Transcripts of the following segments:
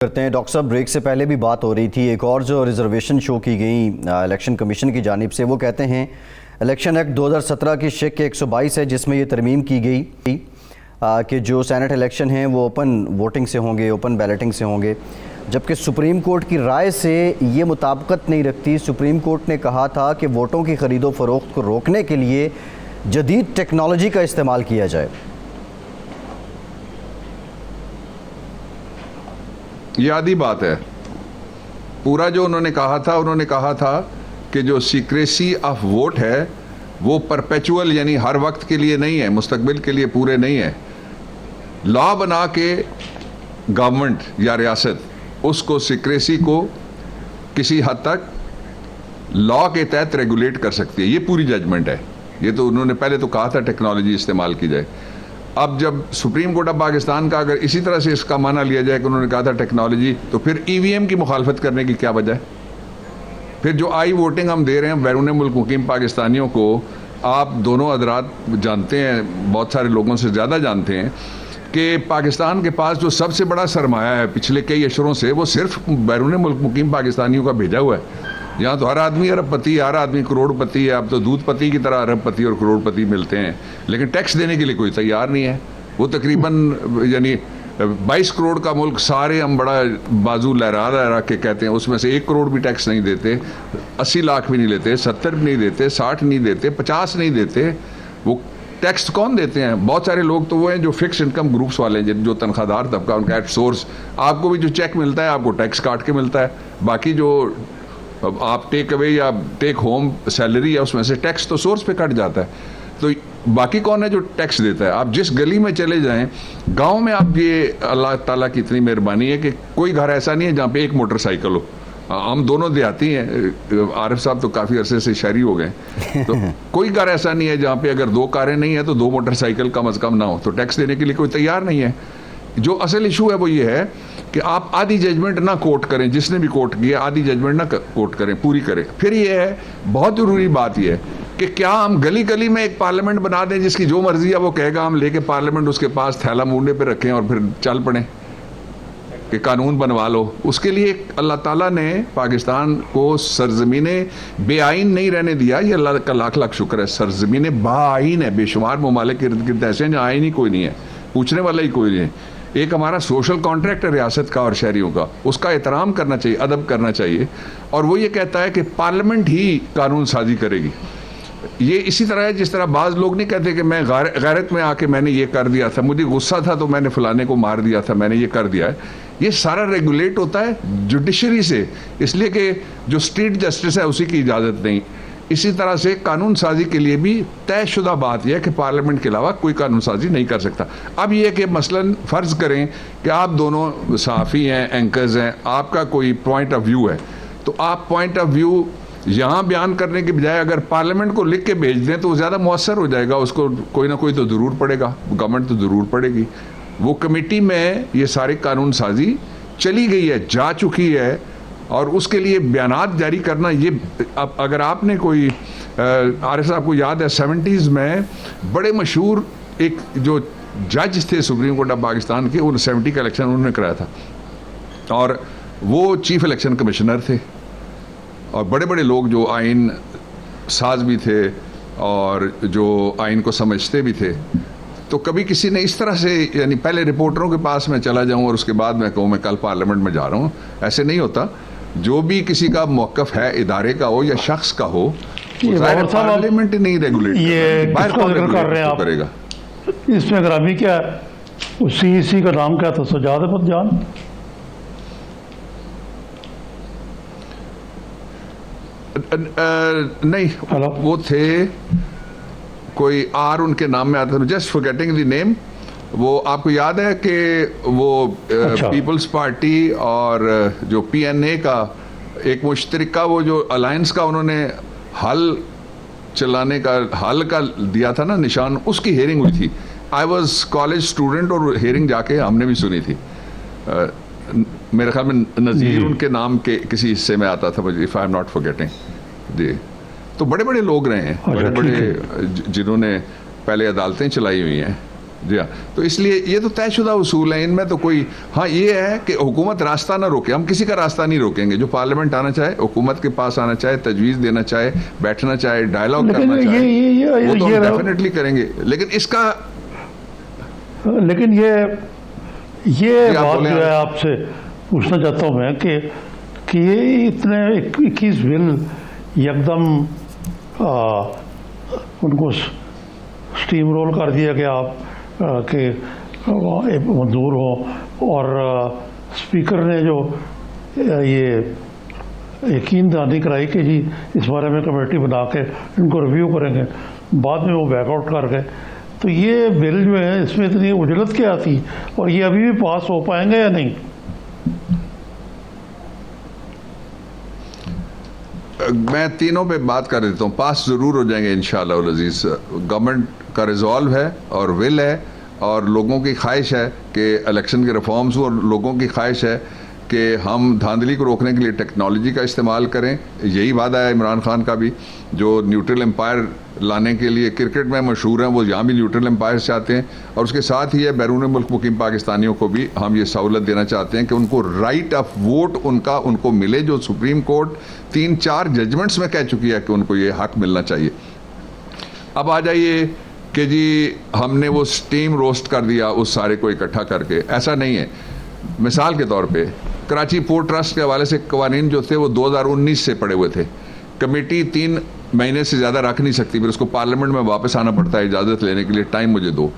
करते हैं। डॉक्टर साहब, ब्रेक से पहले भी बात हो रही थी, एक और जो रिजर्वेशन शो की गई इलेक्शन कमीशन की जानिब से, वो कहते हैं इलेक्शन एक्ट 2017 की शेक के 122 है, जिसमें ये तरमीम की गई कि जो सेनेट इलेक्शन हैं वो ओपन वोटिंग से होंगे, ओपन बैलेटिंग से होंगे, जबकि सुप्रीम कोर्ट की राय से ये मुताबिकत नहीं रखती। सुप्रीम कोर्ट ने कहा था कि वोटों की ख़रीदो फरोख्त को रोकने के लिए जदीद टेक्नोलॉजी का इस्तेमाल किया जाए। ये आधी बात है। पूरा जो उन्होंने कहा था कि जो सीक्रेसी ऑफ वोट है वो परपेचुअल यानी हर वक्त के लिए नहीं है, मुस्तकबिल के लिए पूरे नहीं है। लॉ बना के गवर्नमेंट या रियासत उसको सीक्रेसी को किसी हद तक लॉ के तहत रेगुलेट कर सकती है, ये पूरी जजमेंट है। ये तो उन्होंने पहले तो कहा था टेक्नोलॉजी इस्तेमाल की जाए। अब जब सुप्रीम कोर्ट ऑफ पाकिस्तान का अगर इसी तरह से इसका माना लिया जाए कि उन्होंने कहा था टेक्नोलॉजी, तो फिर ईवीएम की मुखालफत करने की क्या वजह है? फिर जो आई वोटिंग हम दे रहे हैं बैरून मुल्क मुकीम पाकिस्तानियों को, आप दोनों हजरात जानते हैं, बहुत सारे लोगों से ज़्यादा जानते हैं कि पाकिस्तान के पास जो सबसे बड़ा सरमाया है पिछले कई अशरों से, वो सिर्फ बैरून मुल्क मुकीम पाकिस्तानियों का भेजा हुआ है। यहाँ तो हर आदमी अरबपति, हर आदमी करोड़पति है। अब तो दूधपति की तरह अरबपति और करोड़पति मिलते हैं, लेकिन टैक्स देने के लिए कोई तैयार नहीं है। वो तकरीबन यानी 22 करोड़ का मुल्क, सारे हम बड़ा बाजू लहरा के कहते हैं, उसमें से 1 करोड़ भी टैक्स नहीं देते, 80 लाख भी नहीं लेते, 70 भी नहीं देते, 60 नहीं देते, 50 नहीं देते। वो टैक्स कौन देते हैं? बहुत सारे लोग तो वो हैं जो फिक्स इनकम ग्रुप्स वाले हैं, जो तनख्वाहदार तबका, उनका एट सोर्स आपको भी जो चेक मिलता है आपको टैक्स काट के मिलता है। बाकी जो आप टेक अवे या टेक होम सैलरी है उसमें से टैक्स तो सोर्स पे कट जाता है। तो बाकी कौन है जो टैक्स देता है? आप जिस गली में चले जाएं, गांव में, आप ये अल्लाह ताला की इतनी मेहरबानी है कि कोई घर ऐसा नहीं है जहाँ पे एक मोटरसाइकिल हो। हम दोनों देहाती हैं, आरिफ साहब तो काफ़ी अरसे से शहरी हो गए, तो कोई घर ऐसा नहीं है जहाँ पे अगर 2 कारें नहीं है तो 2 मोटरसाइकिल कम अज़ कम ना हो। तो टैक्स देने के लिए कोई तैयार नहीं है। जो असल इशू है वो ये है कि आप आधी जजमेंट ना कोर्ट करें, जिसने भी कोर्ट किया आधी जजमेंट ना कोर्ट करें, पूरी करें। फिर ये है, बहुत ज़रूरी बात ये है कि क्या हम गली गली में एक पार्लियामेंट बना दें जिसकी जो मर्जी है वो कहेगा, हम लेके पार्लियामेंट उसके पास थैला मुंडे पे रखें और फिर चल पड़ें कि कानून बनवा लो? उसके लिए अल्लाह ताला ने पाकिस्तान को सरजमीने बेआइन नहीं रहने दिया। ये अल्लाह का लाख लाख शुक्र है। सरजमीने बाआइन है, बेशुमार ममालिक के इर्द गिर्द ऐसे हैं जहाँ आइन ही कोई नहीं है, पूछने वाला ही कोई नहीं है। एक हमारा सोशल कॉन्ट्रैक्ट है रियासत का और शहरियों का, उसका एहतराम करना चाहिए, अदब करना चाहिए। और वो ये कहता है कि पार्लियामेंट ही कानून साजी करेगी। ये इसी तरह है जिस तरह बाज़ लोग नहीं कहते कि मैं गैरत में आके मैंने ये कर दिया था, मुझे गुस्सा था तो मैंने फलाने को मार दिया था, मैंने ये कर दिया है। ये सारा रेगुलेट होता है जुडिशरी से, इसलिए कि जो स्ट्रीट जस्टिस है उसी की इजाज़त नहीं। इसी तरह से कानून साजी के लिए भी तयशुदा बात यह है कि पार्लियामेंट के अलावा कोई कानून साजी नहीं कर सकता। अब यह कि मसलन फ़र्ज़ करें कि आप दोनों सहाफ़ी हैं, एंकर्स हैं, आपका कोई पॉइंट ऑफ व्यू है, तो आप पॉइंट ऑफ व्यू यहाँ बयान करने के बजाय अगर पार्लियामेंट को लिख के भेज दें तो ज़्यादा मुअस्सर हो जाएगा। उसको कोई ना कोई तो ज़रूर पड़ेगा, गवर्नमेंट तो ज़रूर पड़ेगी। वो कमेटी में ये सारी कानून साजी चली गई है, जा चुकी है, और उसके लिए बयानात जारी करना, ये अगर आपने कोई आरिफ साहब को याद है 70s में बड़े मशहूर एक जो जज थे सुप्रीम कोर्ट ऑफ पाकिस्तान के, उन 70 का इलेक्शन उन्होंने कराया था और वो चीफ इलेक्शन कमिश्नर थे और बड़े बड़े लोग जो आइन साज भी थे और जो आइन को समझते भी थे। तो कभी किसी ने इस तरह से, यानी पहले रिपोर्टरों के पास मैं चला जाऊं और उसके बाद मैं कहूँ मैं कल पार्लियामेंट में जा रहा हूँ, ऐसे नहीं होता। जो भी किसी का मौक़िफ़ है, इदारे का हो या शख्स का हो, पार्लियामेंट नहीं रेगुलेट करेगा। इसमें ग्रामी क्या है? CEC का नाम क्या था? सजाद अहमद जान? नहीं, वो थे कोई आर उनके नाम में आता था, जस्ट फॉरगेटिंग द नेम। वो आपको याद है कि वो पीपल्स पार्टी और जो PNA का एक मुश्तरका, वो जो अलायंस का उन्होंने हल चलाने का, हल का दिया था ना निशान, उसकी हेयरिंग हुई थी। आई वॉज कॉलेज स्टूडेंट और हेयरिंग जाके हमने भी सुनी थी। मेरे ख्याल में नज़ीर उनके नाम के किसी हिस्से में आता था, if I am not forgetting जी। तो बड़े बड़े लोग रहे हैं, बड़े बड़े जिन्होंने पहले अदालतें चलाई हुई हैं जी हाँ, तो इसलिए ये तो तयशुदा उसूल है, इनमें तो कोई, हाँ ये है कि हुकूमत रास्ता ना रोके, हम किसी का रास्ता नहीं रोकेंगे। जो पार्लियामेंट आना चाहे, हुकूमत के पास आना चाहे, तजवीज़ देना चाहे, बैठना चाहे, डायलॉग करना चाहे, वो तो हम डेफिनेटली करेंगे। लेकिन इसका, लेकिन ये बात जो है आपसे पूछना चाहता हूँ मैं कि ये इतने 21 बिल यकदम उनको स्टीम रोल कर दिया गया कि मंजूर हो, और स्पीकर ने जो ये यकीन दहानी कराई कि जी इस बारे में कमेटी बना के इनको रिव्यू करेंगे, बाद में वो बैकआउट कर गए। तो ये बिल जो है इसमें इतनी उजलत क्या थी, और ये अभी भी पास हो पाएंगे या नहीं? मैं तीनों पे बात कर देता हूँ। पास ज़रूर हो जाएंगे इंशाअल्लाह अज़ीज़। गवर्नमेंट का रिजॉल्व है और विल है, और लोगों की ख्वाहिश है कि इलेक्शन के रिफॉर्म्स हो, और लोगों की ख्वाहिश है कि हम धांधली को रोकने के लिए टेक्नोलॉजी का इस्तेमाल करें। यही वादा है इमरान खान का भी, जो न्यूट्रल एम्पायर लाने के लिए क्रिकेट में मशहूर हैं, वो यहाँ भी न्यूट्रल एम्पायर चाहते हैं। और उसके साथ ही है बैरून मुल्क मुकीम पाकिस्तानियों को भी हम ये सहूलत देना चाहते हैं कि उनको राइट ऑफ वोट उनको मिले, जो सुप्रीम कोर्ट 3-4 जजमेंट्स में कह चुकी है कि उनको ये हक मिलना चाहिए। अब आ जाइए कि जी हमने वो स्टीम रोस्ट कर दिया उस सारे को इकट्ठा करके, ऐसा नहीं है। मिसाल के तौर पे कराची पोर्ट ट्रस्ट के हवाले से कवानीन जो थे वो 2019 से पड़े हुए थे। कमेटी 3 महीने से ज़्यादा रख नहीं सकती, फिर उसको पार्लियामेंट में वापस आना पड़ता है इजाज़त लेने के लिए, टाइम मुझे दो।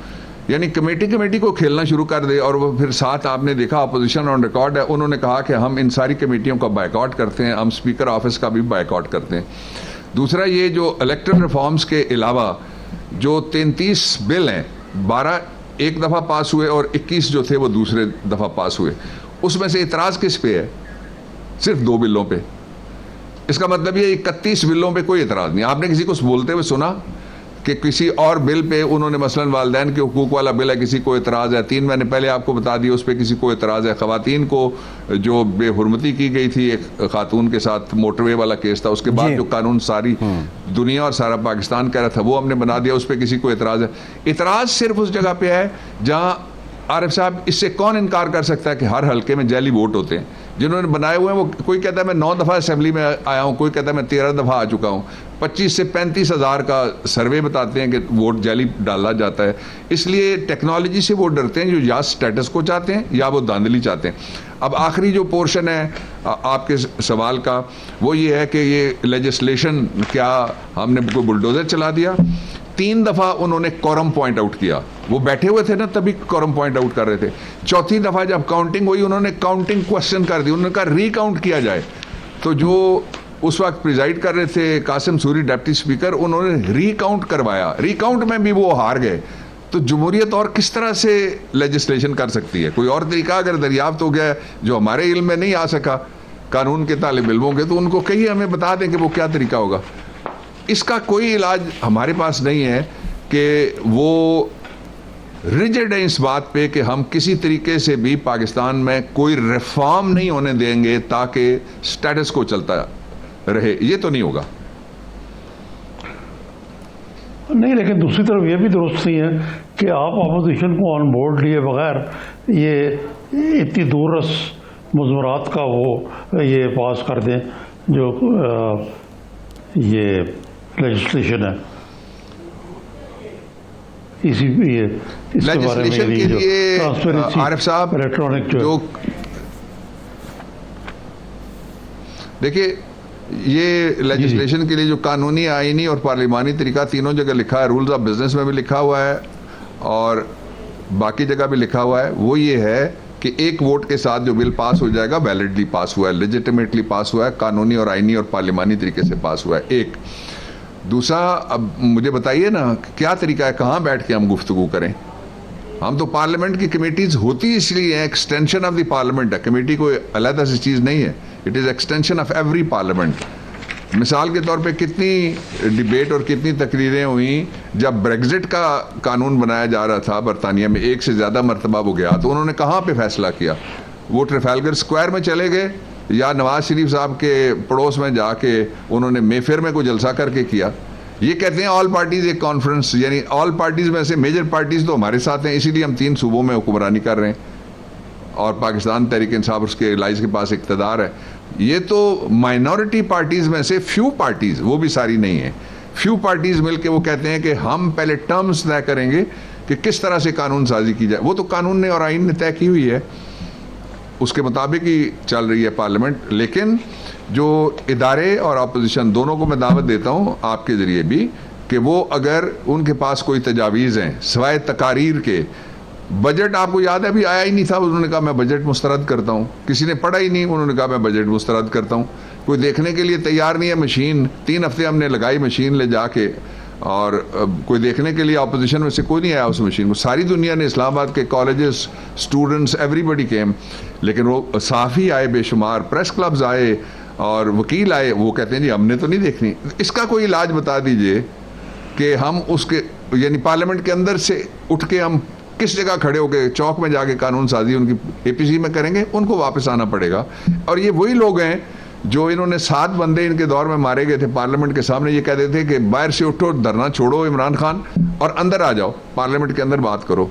यानी कमेटी को खेलना शुरू कर दे। और वो फिर साथ आपने देखा अपोजिशन ऑन रिकॉर्ड है, उन्होंने कहा कि हम इन सारी कमेटियों का बायकॉट करते हैं, हम स्पीकर ऑफिस का भी बायकॉट करते हैं। दूसरा, ये जो इलेक्टोरल रिफॉर्म्स के अलावा जो 33 बिल हैं, 12 एक दफ़ा पास हुए और 21 जो थे वो दूसरे दफ़ा पास हुए। उसमें से इतराज़ किस पे है? सिर्फ 2 बिलों पे। इसका मतलब ये 31 बिलों पे कोई इतराज़ नहीं। आपने किसी को बोलते हुए सुना कि किसी और बिल पे उन्होंने, मसलन वालिदैन के हुकूक वाला बिल है, किसी को इतराज़ है? 3 महीने पहले आपको बता दिया, उस पर किसी को इतराज़ है। ख़वातीन को जो बेहुरमती की गई थी एक खातून के साथ, मोटरवे वाला केस था, उसके बाद जो कानून सारी दुनिया और सारा पाकिस्तान कह रहा था वो हमने बना दिया, उस पर किसी को इतराज़ है। इतराज़ सिर्फ उस जगह पे है जहाँ, आरिफ साहब इससे कौन इनकार कर सकता है कि हर हल्के में जैली वोट होते हैं जिन्होंने बनाए हुए हैं। वो कोई कहता है मैं 9 दफ़ा असेंबली में आया हूँ, कोई कहता है मैं 13 दफ़ा आ चुका हूँ। 25 से 35 हज़ार का सर्वे बताते हैं कि वोट जैली डाला जाता है। इसलिए टेक्नोलॉजी से वो डरते हैं, जो या स्टेटस को चाहते हैं या वो धांधली चाहते हैं। अब आखिरी जो पोर्शन है आपके सवाल का, वो ये है कि ये लेजिस्लेशन क्या हमने कोई बुलडोज़र चला दिया? 3 दफ़ा उन्होंने कोरम पॉइंट आउट किया, वो बैठे हुए थे ना तभी कोरम पॉइंट आउट कर रहे थे। चौथी दफ़ा जब काउंटिंग हुई, उन्होंने काउंटिंग क्वेश्चन कर दी, उन्होंने कहा रीकाउंट किया जाए। तो जो उस वक्त प्रिजाइड कर रहे थे कासिम सूरी डिप्टी स्पीकर, उन्होंने रीकाउंट करवाया, रीकाउंट में भी वो हार गए। तो जमहूरियत और किस तरह से लेजिस्लेशन कर सकती है? कोई और तरीका अगर दरियाफ्त हो गया जो हमारे इल्म में नहीं आ सका कानून के तालिब इल्मों के, तो उनको कहिए, हमें बता दें कि वो क्या तरीका होगा। इसका कोई इलाज हमारे पास नहीं है कि वो रिजिड है इस बात पे कि हम किसी तरीके से भी पाकिस्तान में कोई रिफॉर्म नहीं होने देंगे ताकि स्टेटस को चलता रहे। ये तो नहीं होगा। नहीं, लेकिन दूसरी तरफ ये भी दुरुस्त नहीं है कि आप अपोजिशन को ऑन बोर्ड लिए बगैर ये इतनी दूरस मुज़मरात का वो ये पास कर दें जो ये लेजिस्लेशन है। इसके बारे में के जो लिए ट्रांसपेरेंसी, आरिफ साहब, इलेक्ट्रॉनिक जो देखिए, ये लेजिस्लेशन के लिए जो कानूनी, आईनी और पार्लिमानी तरीका तीनों जगह लिखा है, रूल्स ऑफ बिजनेस में भी लिखा हुआ है और बाकी जगह भी लिखा हुआ है। वो ये है कि एक वोट के साथ जो बिल पास हो जाएगा वैलिडली पास हुआ है, लेजिटिमेटली पास हुआ है, कानूनी और आईनी और पार्लिमानी तरीके से पास हुआ है। एक दूसरा, अब मुझे बताइए ना क्या तरीका है, कहाँ बैठ के हम गुफ्तगू करें? हम तो पार्लियामेंट की कमेटीज होती इसलिए है, एक्सटेंशन ऑफ द पार्लियामेंट है। कमेटी कोई अलग सी चीज़ नहीं है, it is extension of every parliament. मिसाल के तौर पे कितनी डिबेट और कितनी तकरीरें हुई जब ब्रेग्जिट का कानून बनाया जा रहा था बरतानिया में, 1 से ज़्यादा मरतबा वो गया, तो उन्होंने कहाँ पे फैसला किया? वो ट्रफालगर स्क्वायर में चले गए या नवाज शरीफ साहब के पड़ोस में जाके उन्होंने मेफेयर में कोई जलसा करके किया? ये कहते हैं ऑल पार्टीज एक कॉन्फ्रेंस, यानी ऑल पार्टीज में से मेजर पार्टीज तो हमारे साथ हैं, इसीलिए हम 3 सूबों में हुक्मरानी कर रहे हैं और पाकिस्तान तहरीक इंसाफ उसके एलाइज के पास इक़्तिदार है। ये तो माइनॉरिटी पार्टीज में से फ्यू पार्टीज, वो भी सारी नहीं है, फ्यू पार्टीज मिलके वो कहते हैं कि हम पहले टर्म्स तय करेंगे कि किस तरह से कानून साजी की जाए। वो तो कानून ने और आइन ने तय की हुई है, उसके मुताबिक ही चल रही है पार्लियामेंट। लेकिन जो इदारे और अपोजिशन दोनों को मैं दावत देता हूँ आपके ज़रिए भी कि वो अगर उनके पास कोई तजावीज़ हैं सिवाय तकारीर के, बजट आपको याद है अभी आया ही नहीं था, उन्होंने कहा मैं बजट मुस्तरद करता हूँ, किसी ने पढ़ा ही नहीं, उन्होंने कहा मैं बजट मुस्तरद करता हूँ, कोई देखने के लिए तैयार नहीं है। मशीन 3 हफ्ते हमने लगाई मशीन ले जाके और कोई देखने के लिए अपोजिशन में से कोई नहीं आया उस मशीन को। सारी दुनिया ने, इस्लामाबाद के कॉलेजेस, स्टूडेंट्स, एवरीबडी केम, लेकिन वो सहाफ़ी आए बेशुमार, प्रेस क्लब्स आए और वकील आए, वो कहते हैं जी हमने तो नहीं देखनी। इसका कोई इलाज बता दीजिए कि हम उसके यानी पार्लियामेंट के अंदर से उठ के हम किस जगह खड़े होकर चौक में जाके कानून साजी उनकी APC में करेंगे, उनको वापस आना पड़ेगा। और ये वही लोग हैं जो इन्होंने 7 बंदे इनके दौर में मारे गए थे पार्लियामेंट के सामने, ये कहते थे कि बाहर से उठो, धरना छोड़ो इमरान खान और अंदर आ जाओ, पार्लियामेंट के अंदर बात करो।